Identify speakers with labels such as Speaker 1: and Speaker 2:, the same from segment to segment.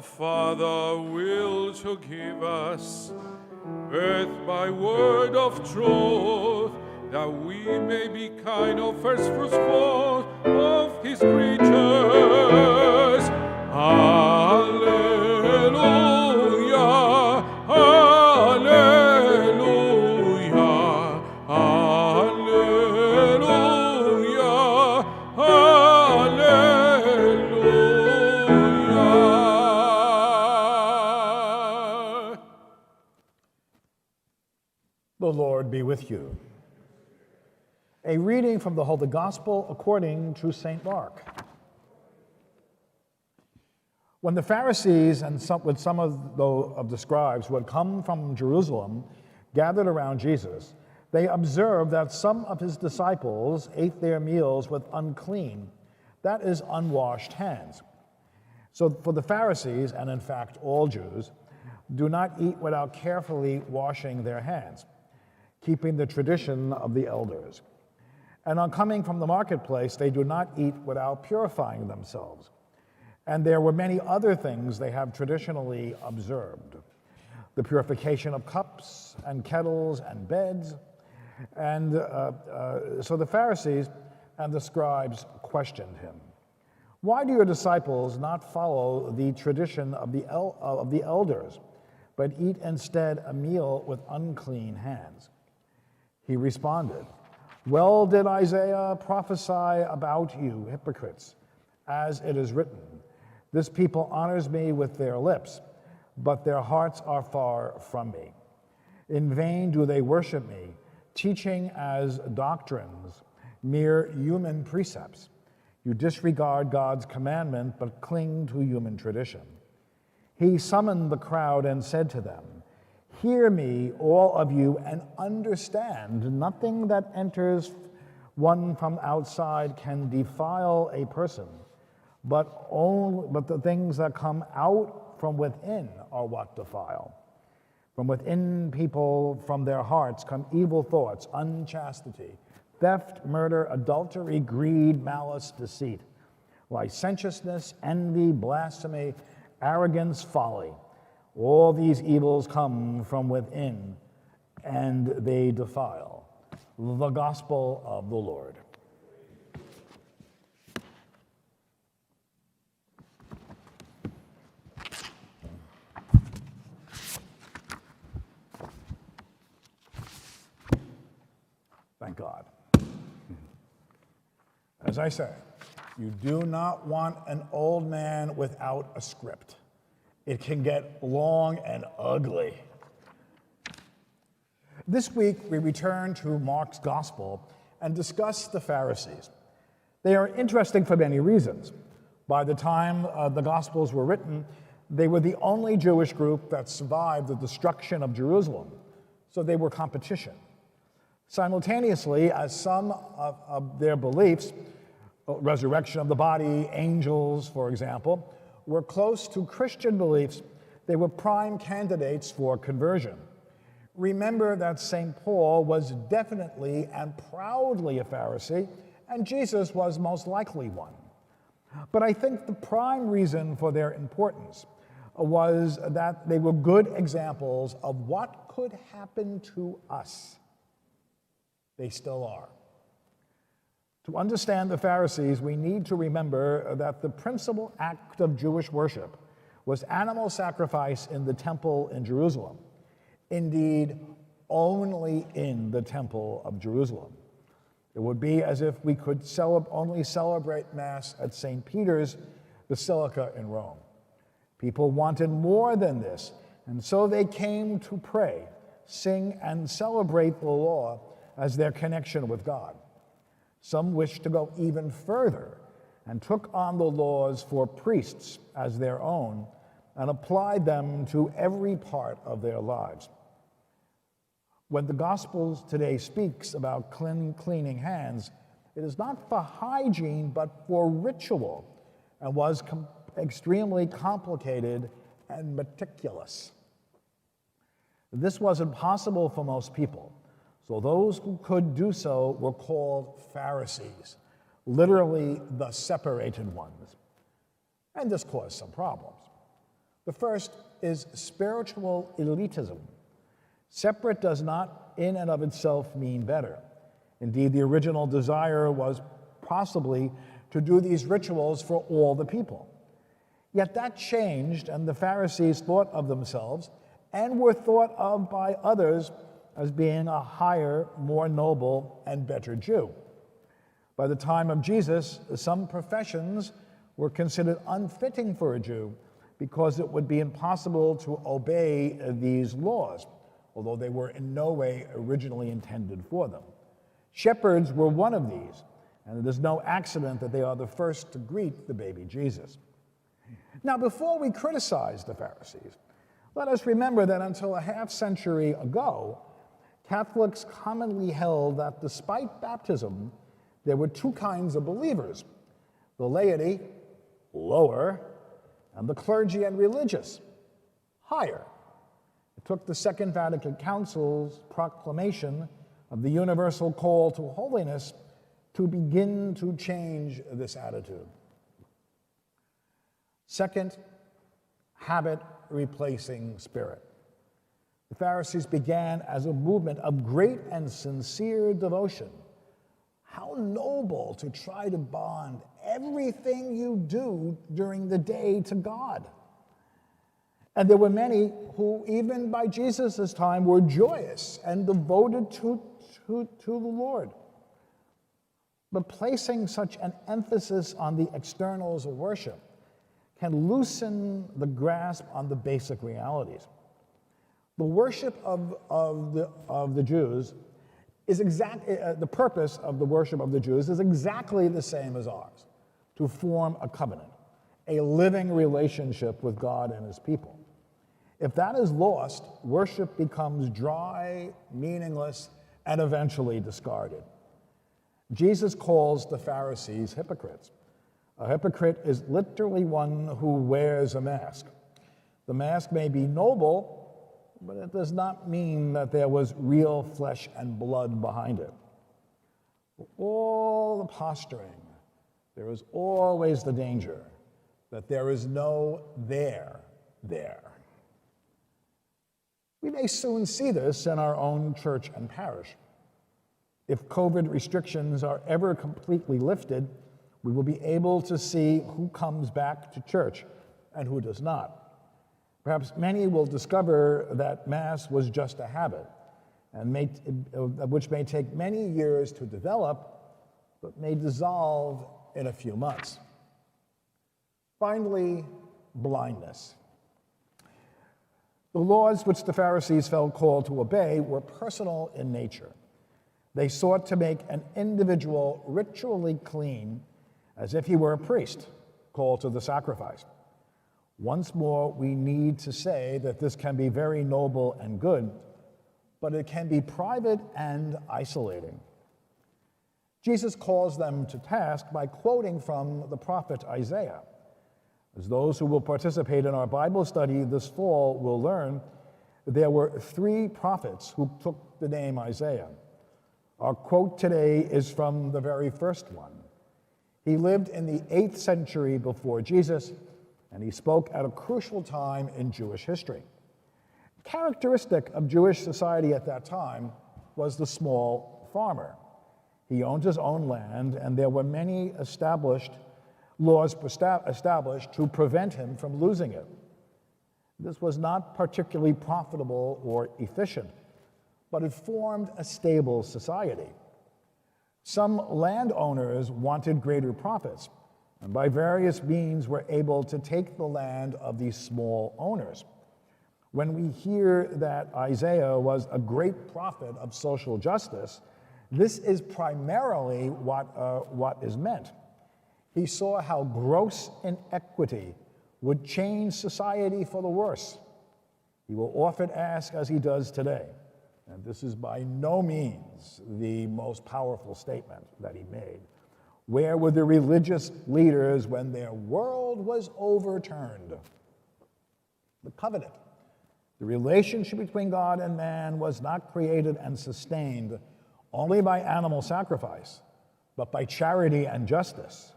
Speaker 1: the Father will to give us, with by word of truth, that we may be kind of first fruits of his creatures. Hallelujah, hallelujah, hallelujah, hallelujah.
Speaker 2: The Lord be with you. A reading from the Holy Gospel according to St. Mark. When the Pharisees and some of the scribes who had come from Jerusalem gathered around Jesus, they observed that some of his disciples ate their meals with unclean, that is, unwashed hands. So for the Pharisees, and in fact all Jews, do not eat without carefully washing their hands, keeping the tradition of the elders. And on coming from the marketplace, they do not eat without purifying themselves. And there were many other things they have traditionally observed: the purification of cups and kettles and beds. And so the Pharisees and the scribes questioned him. Why do your disciples not follow the tradition of the elders, but eat instead a meal with unclean hands? He responded, well did Isaiah prophesy about you, hypocrites, as it is written, this people honors me with their lips, but their hearts are far from me. In vain do they worship me, teaching as doctrines mere human precepts. You disregard God's commandment, but cling to human tradition. He summoned the crowd and said to them, hear me, all of you, and understand. Nothing that enters one from outside can defile a person, but the things that come out from within are what defile. From within people, from their hearts, come evil thoughts, unchastity, theft, murder, adultery, greed, malice, deceit, licentiousness, envy, blasphemy, arrogance, folly. All these evils come from within, and they defile. The Gospel of the Lord. Thank God. As I say, you do not want an old man without a script. It can get long and ugly. This week, we return to Mark's Gospel and discuss the Pharisees. They are interesting for many reasons. By the time the Gospels were written, they were the only Jewish group that survived the destruction of Jerusalem, so they were competition. Simultaneously, as some of their beliefs, resurrection of the body, angels, for example, were close to Christian beliefs, they were prime candidates for conversion. Remember that St. Paul was definitely and proudly a Pharisee, and Jesus was most likely one. But I think the prime reason for their importance was that they were good examples of what could happen to us. They still are. To understand the Pharisees, we need to remember that the principal act of Jewish worship was animal sacrifice in the temple in Jerusalem. Indeed, only in the temple of Jerusalem. It would be as if we could only celebrate Mass at St. Peter's Basilica in Rome. People wanted more than this, and so they came to pray, sing, and celebrate the law as their connection with God. Some wished to go even further and took on the laws for priests as their own and applied them to every part of their lives. When the Gospel today speaks about cleaning hands, it is not for hygiene, but for ritual, and was extremely complicated and meticulous. This was impossible for most people. So those who could do so were called Pharisees, literally the separated ones. And this caused some problems. The first is spiritual elitism. Separate does not in and of itself mean better. Indeed, the original desire was possibly to do these rituals for all the people. Yet that changed, and the Pharisees thought of themselves and were thought of by others as being a higher, more noble, and better Jew. By the time of Jesus, some professions were considered unfitting for a Jew because it would be impossible to obey these laws, although they were in no way originally intended for them. Shepherds were one of these, and it is no accident that they are the first to greet the baby Jesus. Now, before we criticize the Pharisees, let us remember that until a half century ago, Catholics commonly held that despite baptism, there were two kinds of believers: the laity, lower, and the clergy and religious, higher. It took the Second Vatican Council's proclamation of the universal call to holiness to begin to change this attitude. Second, habit replacing spirit. The Pharisees began as a movement of great and sincere devotion. How noble to try to bond everything you do during the day to God. And there were many who, even by Jesus' time, were joyous and devoted to the Lord. But placing such an emphasis on the externals of worship can loosen the grasp on the basic realities. The worship of the Jews is the purpose of the worship of the Jews is exactly the same as ours: to form a covenant, a living relationship with God and his people. If that is lost, worship becomes dry, meaningless, and eventually discarded. Jesus calls the Pharisees hypocrites. A hypocrite is literally one who wears a mask. The mask may be noble, but it does not mean that there was real flesh and blood behind it. For all the posturing, there is always the danger that there is no there. We may soon see this in our own church and parish. If COVID restrictions are ever completely lifted, we will be able to see who comes back to church and who does not. Perhaps many will discover that Mass was just a habit, which may take many years to develop, but may dissolve in a few months. Finally, blindness. The laws which the Pharisees felt called to obey were personal in nature. They sought to make an individual ritually clean as if he were a priest called to the sacrifice. Once more, we need to say that this can be very noble and good, but it can be private and isolating. Jesus calls them to task by quoting from the prophet Isaiah. As those who will participate in our Bible study this fall will learn, there were 3 prophets who took the name Isaiah. Our quote today is from the very first one. He lived in the 8th century before Jesus, and he spoke at a crucial time in Jewish history. Characteristic of Jewish society at that time was the small farmer. He owned his own land, and there were many laws established to prevent him from losing it. This was not particularly profitable or efficient, but it formed a stable society. Some landowners wanted greater profits, and by various means were able to take the land of these small owners. When we hear that Isaiah was a great prophet of social justice, this is primarily what is meant. He saw how gross inequity would change society for the worse. He will often ask, as he does today, and this is by no means the most powerful statement that he made, where were the religious leaders when their world was overturned? The covenant, the relationship between God and man, was not created and sustained only by animal sacrifice, but by charity and justice.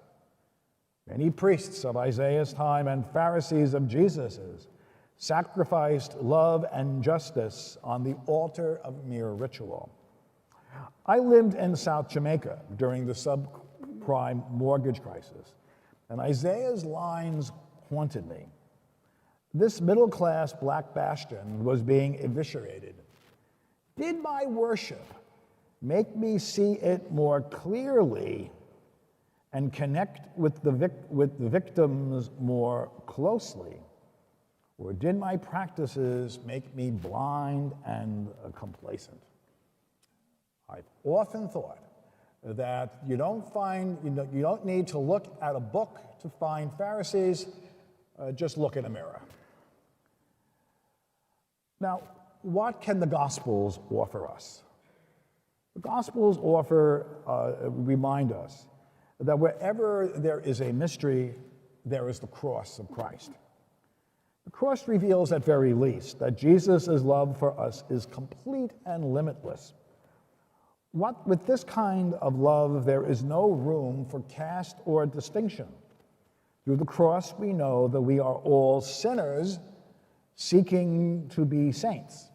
Speaker 2: Many priests of Isaiah's time and Pharisees of Jesus's sacrificed love and justice on the altar of mere ritual. I lived in South Jamaica during the subprime mortgage crisis, and Isaiah's lines haunted me. This middle-class black bastion was being eviscerated. Did my worship make me see it more clearly and connect with the victims more closely? Or did my practices make me blind and complacent? I've often thought that you don't need to look at a book to find Pharisees, just look in a mirror. Now, what can the Gospels offer us? The Gospels remind us that wherever there is a mystery, there is the cross of Christ. The cross reveals at very least that Jesus' love for us is complete and limitless. With this kind of love, there is no room for caste or distinction. Through the cross, we know that we are all sinners seeking to be saints.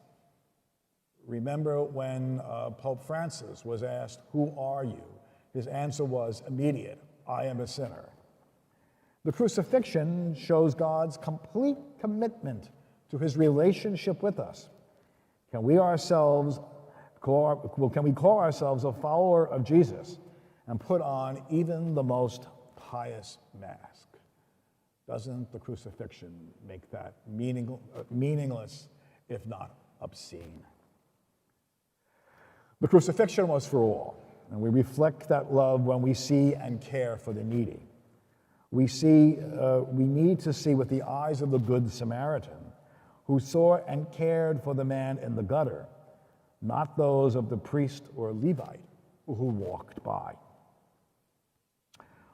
Speaker 2: Remember when Pope Francis was asked, "Who are you?" His answer was immediate: "I am a sinner." The crucifixion shows God's complete commitment to his relationship with us. Can we call ourselves a follower of Jesus and put on even the most pious mask? Doesn't the crucifixion make that meaningless, if not obscene? The crucifixion was for all, and we reflect that love when we see and care for the needy. We need to see with the eyes of the Good Samaritan, who saw and cared for the man in the gutter, not those of the priest or Levite who walked by.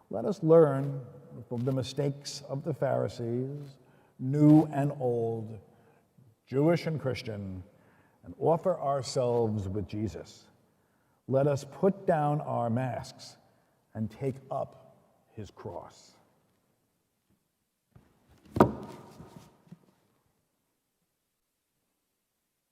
Speaker 2: Let us learn from the mistakes of the Pharisees, new and old, Jewish and Christian, and offer ourselves with Jesus. Let us put down our masks and take up his cross.